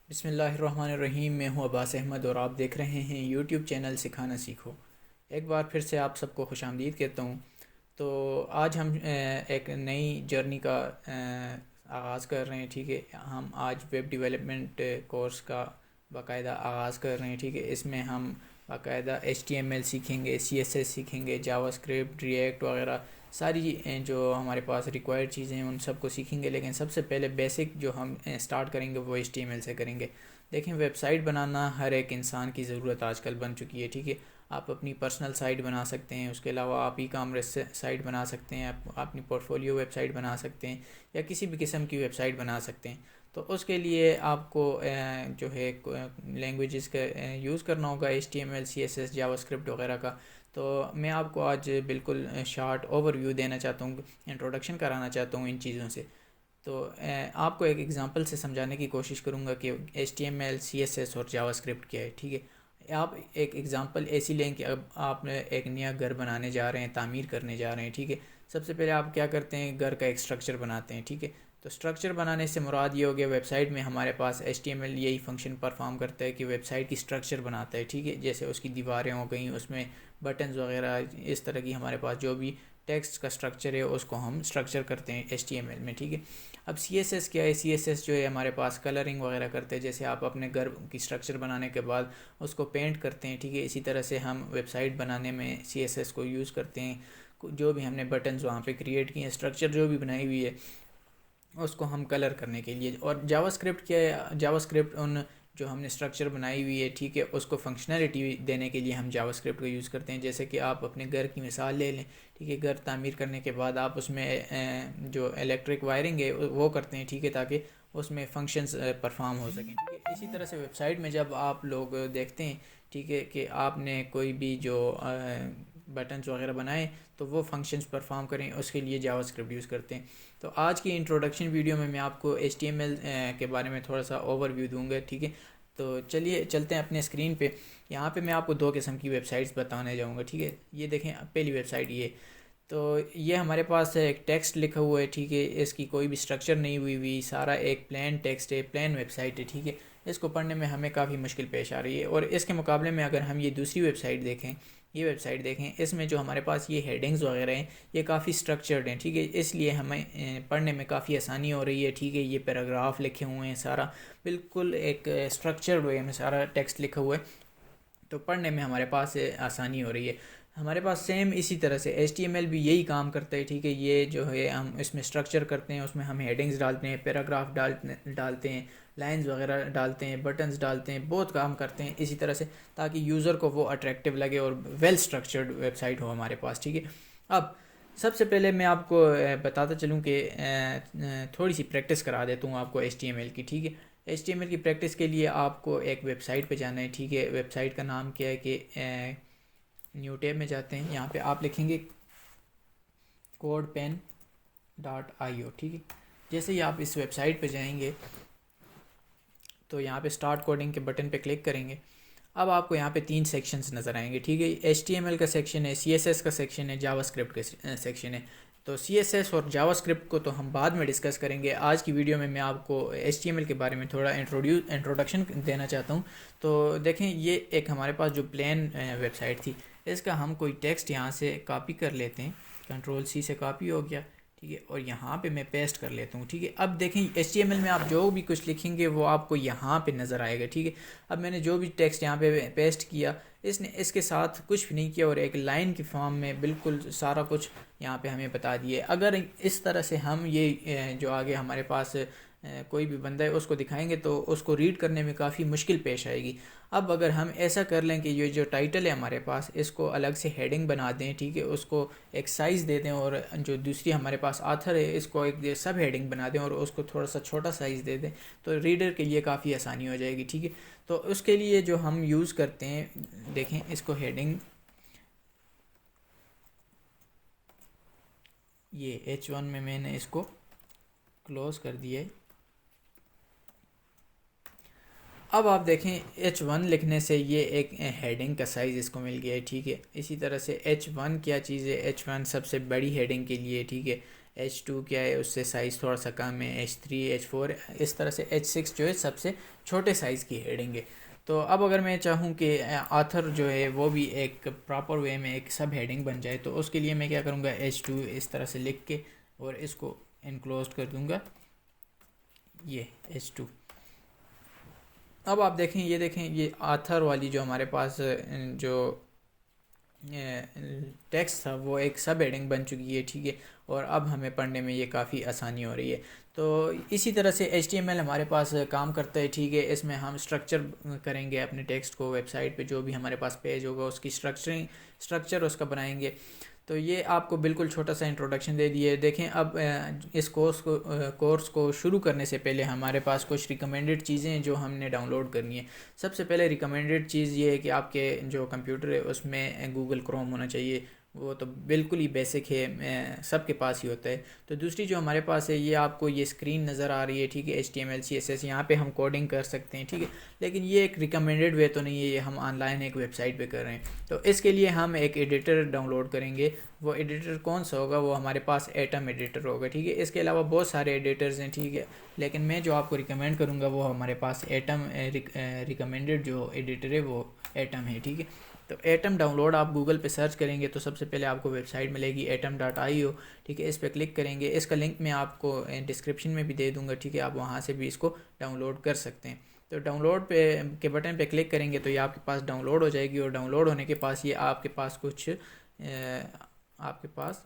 بسم اللہ الرحمن الرحیم۔ میں ہوں عباس احمد اور آپ دیکھ رہے ہیں یوٹیوب چینل سکھانا سیکھو۔ ایک بار پھر سے آپ سب کو خوش آمدید کہتا ہوں۔ تو آج ہم ایک نئی جرنی کا آغاز کر رہے ہیں، ٹھیک ہے۔ ہم آج ویب ڈیولپمنٹ کورس کا باقاعدہ آغاز کر رہے ہیں، ٹھیک ہے۔ اس میں ہم باقاعدہ HTML سیکھیں گے، CSS سیکھیں گے، جاوا اسکرپٹ، ریئیکٹ وغیرہ ساری جو ہمارے پاس ریکوائرڈ چیزیں ہیں ان سب کو سیکھیں گے۔ لیکن سب سے پہلے بیسک جو ہم سٹارٹ کریں گے وہ HTML سے کریں گے۔ دیکھیں، ویب سائٹ بنانا ہر ایک انسان کی ضرورت آج کل بن چکی ہے، ٹھیک ہے۔ آپ اپنی پرسنل سائٹ بنا سکتے ہیں، اس کے علاوہ آپ ای کامرس سائٹ بنا سکتے ہیں، آپ اپنی پورٹ فولیو ویب سائٹ بنا سکتے ہیں، یا کسی بھی قسم کی ویب سائٹ بنا سکتے ہیں۔ تو اس کے لیے آپ کو جو ہے لینگویجز کا یوز کرنا ہوگا، HTML CSS جاوا اسکرپٹ وغیرہ کا۔ تو میں آپ کو آج بالکل شارٹ اوور ویو دینا چاہتا ہوں، انٹروڈکشن کرانا چاہتا ہوں ان چیزوں سے۔ تو آپ کو ایک ایگزامپل سے سمجھانے کی کوشش کروں گا کہ HTML CSS اور جاوا اسکرپٹ کیا ہے، ٹھیک ہے۔ آپ ایک ایگزامپل ایسی لیں کہ اب آپ ایک نیا گھر بنانے جا رہے ہیں، تعمیر کرنے جا رہے ہیں، ٹھیک ہے۔ سب سے پہلے آپ کیا کرتے ہیں، گھر کا ایک سٹرکچر بناتے ہیں، ٹھیک ہے۔ تو سٹرکچر بنانے سے مراد یہ ہو گیا، ویب سائٹ میں ہمارے پاس HTML یہی فنکشن پرفارم کرتا ہے کہ ویب سائٹ کی سٹرکچر بناتا ہے، ٹھیک ہے۔ جیسے اس کی دیواریں ہو گئیں، اس میں بٹنز وغیرہ، اس طرح کی ہمارے پاس جو بھی ٹیکسٹ کا سٹرکچر ہے اس کو ہم سٹرکچر کرتے ہیں HTML میں، ٹھیک ہے۔ اب CSS کیا ہے؟ CSS جو ہے ہمارے پاس کلرنگ وغیرہ کرتے ہیں، جیسے آپ اپنے گھر کی سٹرکچر بنانے کے بعد اس کو پینٹ کرتے ہیں، ٹھیک ہے۔ اسی طرح سے ہم ویب سائٹ بنانے میں CSS کو یوز کرتے ہیں۔ جو بھی ہم نے بٹنز وہاں پہ کریٹ کیے ہیں، سٹرکچر جو بھی بنائی ہوئی ہے اس کو ہم کلر کرنے کے لیے۔ اور جاوا اسکرپٹ کیا ہے؟ جاوا اسکرپٹ ان جو ہم نے سٹرکچر بنائی ہوئی ہے، ٹھیک ہے، اس کو فنکشنالٹی دینے کے لیے ہم جاوا اسکرپٹ کو یوز کرتے ہیں۔ جیسے کہ آپ اپنے گھر کی مثال لے لیں، ٹھیک ہے۔ گھر تعمیر کرنے کے بعد آپ اس میں جو الیکٹرک وائرنگ ہے وہ کرتے ہیں، ٹھیک ہے، تاکہ اس میں فنکشنز پرفارم ہو سکیں، ٹھیک ہے۔ اسی طرح سے ویب سائٹ میں جب آپ لوگ دیکھتے ہیں، ٹھیک ہے، کہ آپ نے کوئی بھی جو بٹنز وغیرہ بنائے تو وہ فنکشنز پرفارم کریں، اس کے لیے جاوا اسکرپٹ یوز کرتے ہیں۔ تو آج کی انٹروڈکشن ویڈیو میں آپ کو HTML کے بارے میں تھوڑا سا اوور ویو دوں گا، ٹھیک ہے۔ تو چلیے چلتے ہیں اپنے اسکرین پہ۔ یہاں پہ میں آپ کو دو قسم کی ویب سائٹس بتانے جاؤں گا، ٹھیک ہے۔ یہ دیکھیں، پہلی ویب سائٹ یہ، تو یہ ہمارے پاس ایک ٹیکسٹ لکھا ہوا ہے، ٹھیک ہے۔ اس کی کوئی بھی سٹرکچر نہیں ہوئی، سارا ایک پلین ٹیکسٹ ہے، پلین ویب سائٹ ہے، ٹھیک ہے۔ اس کو پڑھنے میں ہمیں کافی مشکل پیش آ رہی ہے۔ اور اس کے مقابلے میں اگر ہم یہ دوسری ویب سائٹ دیکھیں، یہ ویب سائٹ دیکھیں، اس میں جو ہمارے پاس یہ ہیڈنگز وغیرہ ہیں یہ کافی سٹرکچرڈ ہیں، ٹھیک ہے۔ اس لیے ہمیں پڑھنے میں کافی آسانی ہو رہی ہے، ٹھیک ہے۔ یہ پیراگراف لکھے ہوئے ہیں، سارا بالکل ایک سٹرکچرڈ وے میں سارا ٹیکسٹ لکھا ہوا ہے، تو پڑھنے میں ہمارے پاس آسانی ہو رہی ہے۔ ہمارے پاس سیم اسی طرح سے HTML بھی یہی کام کرتا ہے، ٹھیک ہے۔ یہ جو ہے ہم اس میں سٹرکچر کرتے ہیں، اس میں ہم ہیڈنگز ڈالتے ہیں، پیراگراف ڈالتے ہیں، لائنز وغیرہ ڈالتے ہیں، بٹنز ڈالتے ہیں، بہت کام کرتے ہیں اسی طرح سے، تاکہ یوزر کو وہ اٹریکٹیو لگے اور ویل سٹرکچرڈ ویب سائٹ ہو ہمارے پاس، ٹھیک ہے۔ اب سب سے پہلے میں آپ کو بتاتا چلوں کہ تھوڑی سی پریکٹس کرا دیتا ہوں آپ کو HTML کی، ٹھیک ہے۔ HTML کی پریکٹس کے لیے آپ کو ایک ویب سائٹ پہ جانا ہے، ٹھیک ہے۔ ویب سائٹ کا نام کیا ہے کہ نیو ٹیب میں جاتے ہیں، یہاں پہ آپ لکھیں گے codepen.io، ٹھیک ہے۔ جیسے ہی آپ اس ویب سائٹ پہ جائیں گے تو یہاں پہ اسٹارٹ کوڈنگ کے بٹن پہ کلک کریں گے۔ اب آپ کو یہاں پہ 3 سیکشنز نظر آئیں گے، ٹھیک ہے۔ HTML کا سیکشن ہے، CSS کا سیکشن ہے، جاوا اسکرپٹ کا سیکشن ہے۔ تو CSS اور جاوا اسکرپٹ کو تو ہم بعد میں ڈسکس کریں گے۔ آج کی ویڈیو میں آپ کو HTML کے بارے میں تھوڑا انٹروڈکشن دینا چاہتا ہوں۔ تو دیکھیں، یہ ایک ہمارے پاس جو پلین ویب سائٹ تھی، اس کا ہم کوئی ٹیکسٹ یہاں سے کاپی کر لیتے ہیں، Ctrl+C سے کاپی ہو گیا، ٹھیک ہے۔ اور یہاں پہ میں پیسٹ کر لیتا ہوں، ٹھیک ہے۔ اب دیکھیں، HTML میں آپ جو بھی کچھ لکھیں گے وہ آپ کو یہاں پہ نظر آئے گا، ٹھیک ہے۔ اب میں نے جو بھی ٹیکسٹ یہاں پہ پیسٹ کیا، اس نے اس کے ساتھ کچھ بھی نہیں کیا، اور ایک لائن کی فارم میں بالکل سارا کچھ یہاں پہ ہمیں بتا دیے۔ اگر اس طرح سے ہم یہ جو آگے ہمارے پاس کوئی بھی بندہ ہے اس کو دکھائیں گے تو اس کو ریڈ کرنے میں کافی مشکل پیش آئے گی۔ اب اگر ہم ایسا کر لیں کہ یہ جو ٹائٹل ہے ہمارے پاس، اس کو الگ سے ہیڈنگ بنا دیں، ٹھیک ہے، اس کو ایک سائز دے دیں، اور جو دوسری ہمارے پاس آتھر ہے اس کو ایک سب ہیڈنگ بنا دیں اور اس کو تھوڑا سا چھوٹا سائز دے دیں، تو ریڈر کے لیے کافی آسانی ہو جائے گی، ٹھیک ہے۔ تو اس کے لیے جو ہم یوز کرتے ہیں، دیکھیں اس کو ہیڈنگ، یہ H1 میں نے اس کو کلوز کر دیا ہے۔ اب آپ دیکھیں، H1 لکھنے سے یہ ایک ہیڈنگ کا سائز اس کو مل گیا ہے، ٹھیک ہے۔ اسی طرح سے H1 کیا چیز ہے؟ H1 سب سے بڑی ہیڈنگ کے لیے، ٹھیک ہے۔ H2 کیا ہے اس سے سائز تھوڑا سا کم ہے، H3 H4 اس طرح سے H6 جو ہے سب سے چھوٹے سائز کی ہیڈنگ ہے۔ تو اب اگر میں چاہوں کہ آتھر جو ہے وہ بھی ایک پراپر وے میں ایک سب ہیڈنگ بن جائے تو اس کے لیے میں کیا کروں گا، H2 اس طرح سے لکھ کے اور اس کو انکلوز کر دوں گا، یہ H2۔ اب آپ دیکھیں، یہ دیکھیں یہ آتھر والی جو ہمارے پاس جو ٹیکسٹ تھا وہ ایک سب ہیڈنگ بن چکی ہے، ٹھیک ہے، اور اب ہمیں پڑھنے میں یہ کافی آسانی ہو رہی ہے۔ تو اسی طرح سے HTML ہمارے پاس کام کرتا ہے، ٹھیک ہے، اس میں ہم سٹرکچر کریں گے اپنے ٹیکسٹ کو، ویب سائٹ پہ جو بھی ہمارے پاس پیج ہوگا اس کی سٹرکچر اس کا بنائیں گے۔ تو یہ آپ کو بالکل چھوٹا سا انٹروڈکشن دے دیے۔ دیکھیں اب اس کورس کو شروع کرنے سے پہلے ہمارے پاس کچھ ریکمینڈڈ چیزیں ہیں جو ہم نے ڈاؤن لوڈ کرنی ہے۔ سب سے پہلے ریکمینڈڈ چیز یہ ہے کہ آپ کے جو کمپیوٹر ہے اس میں گوگل کروم ہونا چاہیے، وہ تو بالکل ہی بیسک ہے، سب کے پاس ہی ہوتا ہے۔ تو دوسری جو ہمارے پاس ہے، یہ آپ کو یہ اسکرین نظر آ رہی ہے، ٹھیک ہے، HTML CSS، یہاں پہ ہم کوڈنگ کر سکتے ہیں، ٹھیک ہے، لیکن یہ ایک ریکمینڈڈ وے تو نہیں ہے، یہ ہم آن لائن ایک ویب سائٹ پہ کر رہے ہیں۔ تو اس کے لیے ہم ایک ایڈیٹر ڈاؤن لوڈ کریں گے۔ وہ ایڈیٹر کون سا ہوگا؟ وہ ہمارے پاس ایٹم ایڈیٹر ہوگا، ٹھیک ہے۔ اس کے علاوہ بہت سارے ایڈیٹرز ہیں، ٹھیک ہے، لیکن میں جو آپ کو ریکمینڈ کروں گا وہ ہمارے پاس ایٹم ریکمینڈڈ جو ایڈیٹر ہے وہ ایٹم ہے، ٹھیک ہے۔ تو ایٹم ڈاؤن لوڈ آپ گوگل پہ سرچ کریں گے تو سب سے پہلے آپ کو ویب سائٹ ملے گی atom.io، ٹھیک ہے، اس پہ کلک کریں گے۔ اس کا لنک میں آپ کو ڈسکرپشن میں بھی دے دوں گا، ٹھیک ہے، آپ وہاں سے بھی اس کو ڈاؤن لوڈ کر سکتے ہیں۔ تو ڈاؤن لوڈ کے بٹن پہ کلک کریں گے تو یہ آپ کے پاس ڈاؤن لوڈ ہو جائے گی، اور ڈاؤن لوڈ ہونے کے پاس یہ آپ کے پاس کچھ آپ کے پاس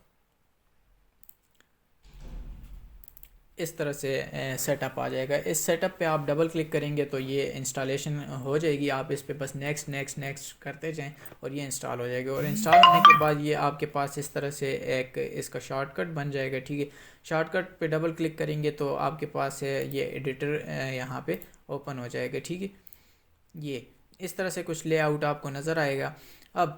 اس طرح سے سیٹ اپ آ جائے گا۔ اس سیٹ اپ پہ آپ ڈبل کلک کریں گے تو یہ انسٹالیشن ہو جائے گی، آپ اس پہ بس نیکسٹ کرتے جائیں اور یہ انسٹال ہو جائے گا۔ اور انسٹال ہونے کے بعد یہ آپ کے پاس اس طرح سے ایک اس کا شارٹ کٹ بن جائے گا، ٹھیک ہے۔ شارٹ کٹ پہ ڈبل کلک کریں گے تو آپ کے پاس یہ ایڈیٹر یہاں پہ اوپن ہو جائے گا، ٹھیک ہے۔ یہ اس طرح سے کچھ لے آؤٹ آپ کو نظر آئے گا۔ اب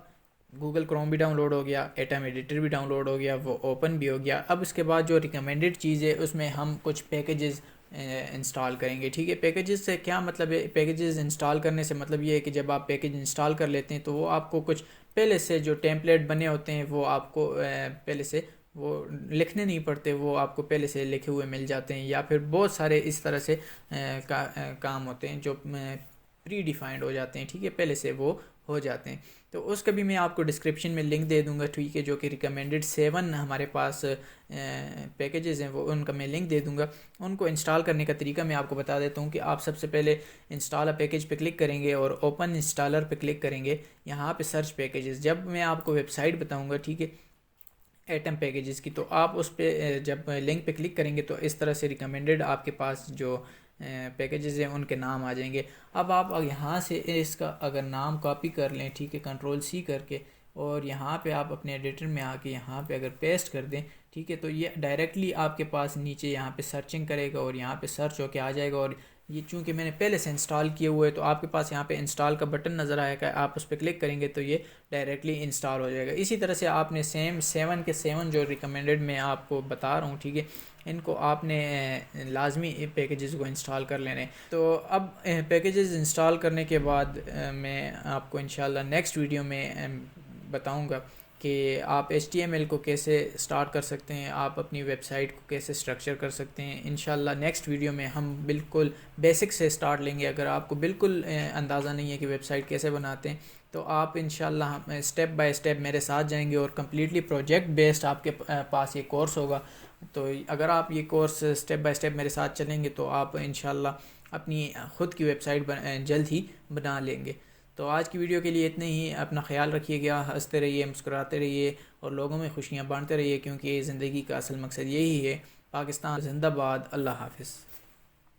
گوگل کروم بھی ڈاؤن لوڈ ہو گیا، ایٹم ایڈیٹر بھی ڈاؤن لوڈ ہو گیا، وہ اوپن بھی ہو گیا۔ اب اس کے بعد جو ریکمینڈڈ چیز ہے اس میں ہم کچھ پیکیجز انسٹال کریں گے، ٹھیک ہے۔ پیکیجز سے کیا مطلب ہے؟ پیکیجز انسٹال کرنے سے مطلب یہ ہے کہ جب آپ پیکیج انسٹال کر لیتے ہیں تو وہ آپ کو کچھ پہلے سے جو ٹیمپلیٹ بنے ہوتے ہیں وہ آپ کو پہلے سے وہ لکھنے نہیں پڑتے، وہ آپ کو پہلے سے لکھے ہوئے مل جاتے ہیں، یا پھر بہت سارے اس طرح سے کام ہوتے ہیں جو پری ڈیفائنڈ ہو جاتے ہیں، ٹھیک ہے، پہلے سے وہ ہو جاتے ہیں۔ تو اس کا بھی میں آپ کو ڈسکرپشن میں لنک دے دوں گا، ٹھیک ہے، جو کہ ریکمینڈڈ 7 ہمارے پاس پیکیجز ہیں، وہ ان کا میں لنک دے دوں گا۔ ان کو انسٹال کرنے کا طریقہ میں آپ کو بتا دیتا ہوں کہ آپ سب سے پہلے انسٹال پیکیج پہ کلک کریں گے اور اوپن انسٹالر پہ کلک کریں گے، یہاں پہ سرچ پیکیجز، جب میں آپ کو ویب سائٹ بتاؤں گا، ٹھیک ہے، ایٹم پیکیجز کی، تو آپ اس پہ جب لنک پہ کلک کریں گے تو اس طرح سے ریکمینڈڈ آپ کے پاس جو پیکیجز ہیں ان کے نام آ جائیں گے۔ اب آپ یہاں سے اس کا اگر نام کاپی کر لیں، ٹھیک ہے، Ctrl+C کر کے، اور یہاں پہ آپ اپنے ایڈیٹر میں آ کے یہاں پہ اگر پیسٹ کر دیں، ٹھیک ہے، تو یہ ڈائریکٹلی آپ کے پاس نیچے یہاں پہ سرچنگ کرے گا اور یہاں پہ سرچ ہو کے آ جائے گا۔ اور یہ چونکہ میں نے پہلے سے انسٹال کیے ہوئے تو آپ کے پاس یہاں پہ انسٹال کا بٹن نظر آئے گا، آپ اس پہ کلک کریں گے تو یہ ڈائریکٹلی انسٹال ہو جائے گا۔ اسی طرح سے آپ نے سیم 7 کے 7 جو ریکمینڈڈ میں آپ کو بتا رہا ہوں، ٹھیک ہے، ان کو آپ نے لازمی پیکیجز کو انسٹال کر لینے۔ تو اب پیکیجز انسٹال کرنے کے بعد میں آپ کو انشاءاللہ نیکسٹ ویڈیو میں بتاؤں گا کہ آپ HTML کو کیسے سٹارٹ کر سکتے ہیں، آپ اپنی ویب سائٹ کو کیسے سٹرکچر کر سکتے ہیں۔ انشاءاللہ نیکسٹ ویڈیو میں ہم بالکل بیسک سے سٹارٹ لیں گے۔ اگر آپ کو بالکل اندازہ نہیں ہے کہ ویب سائٹ کیسے بناتے ہیں تو آپ انشاءاللہ اسٹیپ بائی اسٹیپ میرے ساتھ جائیں گے، اور کمپلیٹلی پروجیکٹ بیسڈ آپ کے پاس یہ کورس ہوگا۔ تو اگر آپ یہ کورس اسٹیپ بائی اسٹیپ میرے ساتھ چلیں گے تو آپ انشاءاللہ اپنی خود کی ویب سائٹ جلد ہی بنا لیں گے۔ تو آج کی ویڈیو کے لیے اتنے ہی، اپنا خیال رکھیے گا، ہنستے رہیے، مسکراتے رہیے اور لوگوں میں خوشیاں بانٹتے رہیے، کیونکہ زندگی کا اصل مقصد یہی ہے۔ پاکستان زندہ باد، اللہ حافظ۔